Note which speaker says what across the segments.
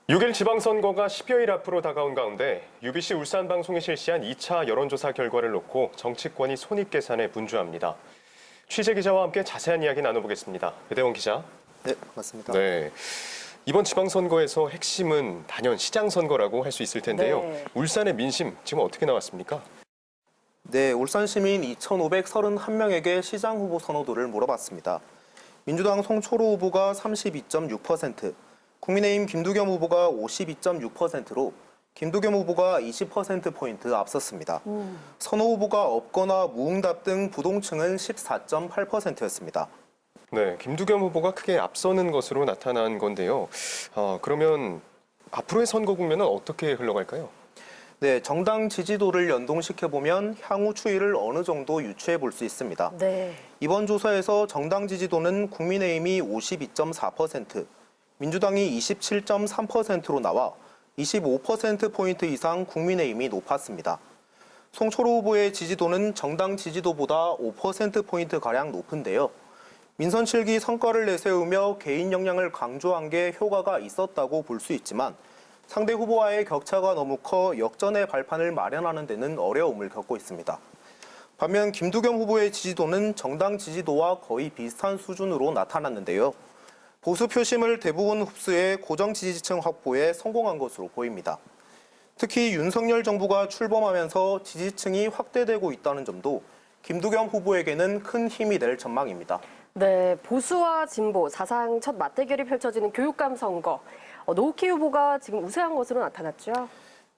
Speaker 1: 6일 지방선거가 10여일 앞으로 다가온 가운데 UBC 울산방송이 실시한 2차 여론조사 결과를 놓고 정치권이 손익계산에 분주합니다. 취재기자와 함께 자세한 이야기 나눠보겠습니다. 배대원 기자.
Speaker 2: 네, 맞습니다.
Speaker 1: 네, 이번 지방선거에서 핵심은 단연 시장선거라고 할 수 있을 텐데요.
Speaker 3: 네.
Speaker 1: 울산의 민심 지금 어떻게 나왔습니까?
Speaker 2: 네, 울산 시민 2,531명에게 시장 후보 선호도를 물어봤습니다. 민주당 송초로 후보가 32.6%, 국민의힘 김두겸 후보가 52.6%로 김두겸 후보가 20%포인트 앞섰습니다. 선호 후보가 없거나 무응답 등 부동층은 14.8%였습니다.
Speaker 1: 네, 김두겸 후보가 크게 앞서는 것으로 나타난 건데요. 그러면 앞으로의 선거 국면은 어떻게 흘러갈까요?
Speaker 2: 네, 정당 지지도를 연동시켜보면 향후 추이를 어느 정도 유추해 볼 수 있습니다.
Speaker 3: 네.
Speaker 2: 이번 조사에서 정당 지지도는 국민의힘이 52.4%, 민주당이 27.3%로 나와 25%포인트 이상 국민의힘이 높았습니다. 송초로 후보의 지지도는 정당 지지도보다 5%포인트가량 높은데요. 민선 7기 성과를 내세우며 개인 역량을 강조한 게 효과가 있었다고 볼 수 있지만 상대 후보와의 격차가 너무 커 역전의 발판을 마련하는 데는 어려움을 겪고 있습니다. 반면 김두겸 후보의 지지도는 정당 지지도와 거의 비슷한 수준으로 나타났는데요. 보수 표심을 대부분 흡수해 고정 지지층 확보에 성공한 것으로 보입니다. 특히 윤석열 정부가 출범하면서 지지층이 확대되고 있다는 점도 김두겸 후보에게는 큰 힘이 될 전망입니다.
Speaker 3: 네, 보수와 진보, 사상 첫 맞대결이 펼쳐지는 교육감 선거. 노후키 후보가 지금 우세한 것으로 나타났죠?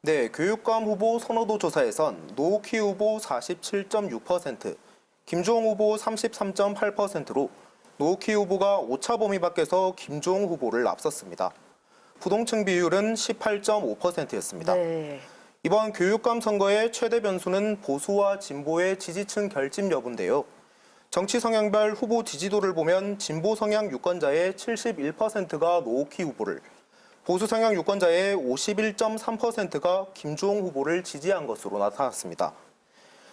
Speaker 2: 네, 교육감 후보 선호도 조사에선 노후키 후보 47.6%, 김주홍 후보 33.8%로 노후키 후보가 오차 범위 밖에서 김주홍 후보를 앞섰습니다. 부동층 비율은 18.5%였습니다.
Speaker 3: 네.
Speaker 2: 이번 교육감 선거의 최대 변수는 보수와 진보의 지지층 결집 여부인데요. 정치 성향별 후보 지지도를 보면 진보 성향 유권자의 71%가 노후키 후보를, 보수 성향 유권자의 51.3%가 김주홍 후보를 지지한 것으로 나타났습니다.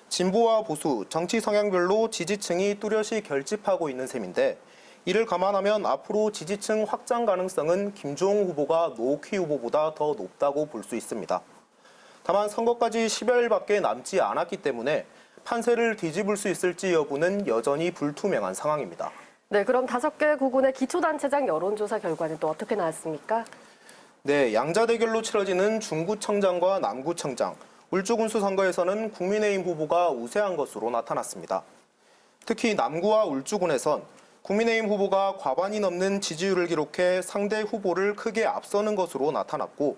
Speaker 2: 진보와 보수, 정치 성향별로 지지층이 뚜렷이 결집하고 있는 셈인데 이를 감안하면 앞으로 지지층 확장 가능성은 김주홍 후보가 노후키 후보보다 더 높다고 볼 수 있습니다. 다만 선거까지 10여일밖에 남지 않았기 때문에 판세를 뒤집을 수 있을지 여부는 여전히 불투명한 상황입니다.
Speaker 3: 네, 그럼 5개 구군의 기초단체장 여론조사 결과는 또 어떻게 나왔습니까?
Speaker 2: 네, 양자 대결로 치러지는 중구청장과 남구청장, 울주군수 선거에서는 국민의힘 후보가 우세한 것으로 나타났습니다. 특히 남구와 울주군에선 국민의힘 후보가 과반이 넘는 지지율을 기록해 상대 후보를 크게 앞서는 것으로 나타났고,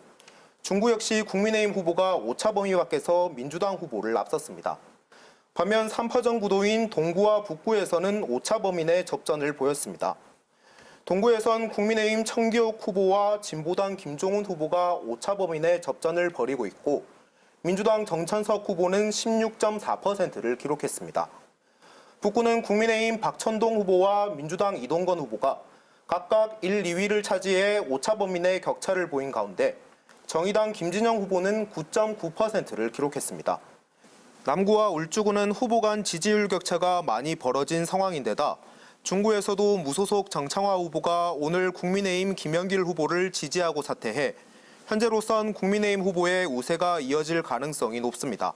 Speaker 2: 중구 역시 국민의힘 후보가 오차 범위 밖에서 민주당 후보를 앞섰습니다. 반면 3파전 구도인 동구와 북구에서는 오차 범위 내 접전을 보였습니다. 동구에선 국민의힘 청기옥 후보와 진보당 김종훈 후보가 오차 범위 내 접전을 벌이고 있고, 민주당 정찬석 후보는 16.4%를 기록했습니다. 북구는 국민의힘 박천동 후보와 민주당 이동건 후보가 각각 1, 2위를 차지해 오차 범위 내 격차를 보인 가운데 정의당 김진영 후보는 9.9%를 기록했습니다. 남구와 울주군은 후보 간 지지율 격차가 많이 벌어진 상황인데다 중구에서도 무소속 정창화 후보가 오늘 국민의힘 김영길 후보를 지지하고 사퇴해 현재로선 국민의힘 후보의 우세가 이어질 가능성이 높습니다.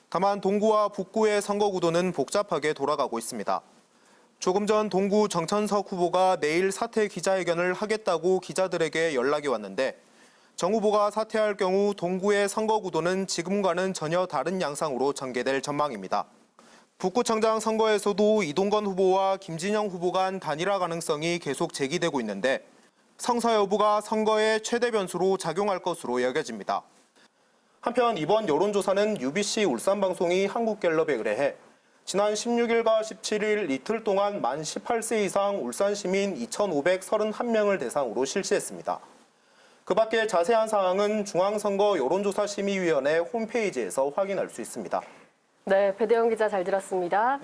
Speaker 2: 다만 동구와 북구의 선거 구도는 복잡하게 돌아가고 있습니다. 조금 전 동구 정천석 후보가 내일 사퇴 기자회견을 하겠다고 기자들에게 연락이 왔는데 정 후보가 사퇴할 경우 동구의 선거 구도는 지금과는 전혀 다른 양상으로 전개될 전망입니다. 북구청장 선거에서도 이동건 후보와 김진영 후보 간 단일화 가능성이 계속 제기되고 있는데 성사 여부가 선거의 최대 변수로 작용할 것으로 여겨집니다. 한편 이번 여론조사는 UBC 울산방송이 한국갤럽에 의뢰해 지난 16일과 17일 이틀 동안 만 18세 이상 울산 시민 2,531명을 대상으로 실시했습니다. 그 밖에 자세한 사항은 중앙선거 여론조사심의위원회 홈페이지에서 확인할 수 있습니다.
Speaker 3: 네, 배대원 기자 잘 들었습니다.